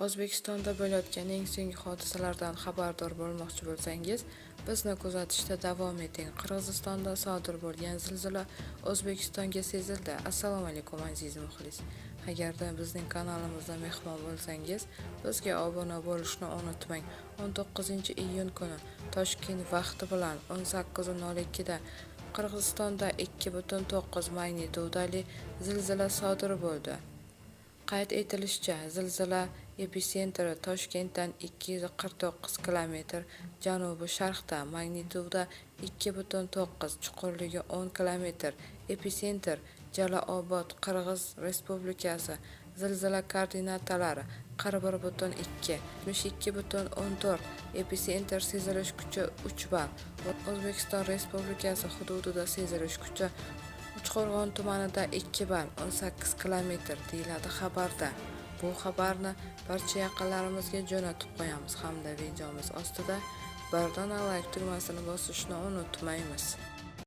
O'zbekistonda bo'layotgan eng so'nggi hodisalardan xabardor bo'lmoqchi bo'lsangiz, bizni kuzatishda davom eting. Qirg'izistonda sodir bo'lgan zilzila O'zbekistonga sezildi. Assalomu alaykum aziz muxlis. Agarda bizning kanalimizda mehmon bo'lsangiz, bizga obuna bo'lishni unutmang. 19-iyun kuni Toshkent vaqti bilan 18:02 da Qirg'izistonda 2.9 magnitudali zilzila sodir bo'ldi. Qayd etilishicha, zilzila epitsentri Toshkentdan 249 km janubi-sharqda, magnituda 2.9, chuqurligi 10 km. Epitsentr Jalolobod, Qirg'iz Respublikasi. Zilzila koordinatalari 41.2, 72.14. Epitsentr sezilish kuchi 3 ball. O'zbekiston Respublikasi hududida sezilish kuchi Uchqo'rg'on tumanida 2 ball, 18 km deyiladi xabarda. Bu xabarni barcha yaqinlarimizga jo'natib qo'yamiz hamda videomiz ostida bir dona like tugmasini bosishni unutmaymiz.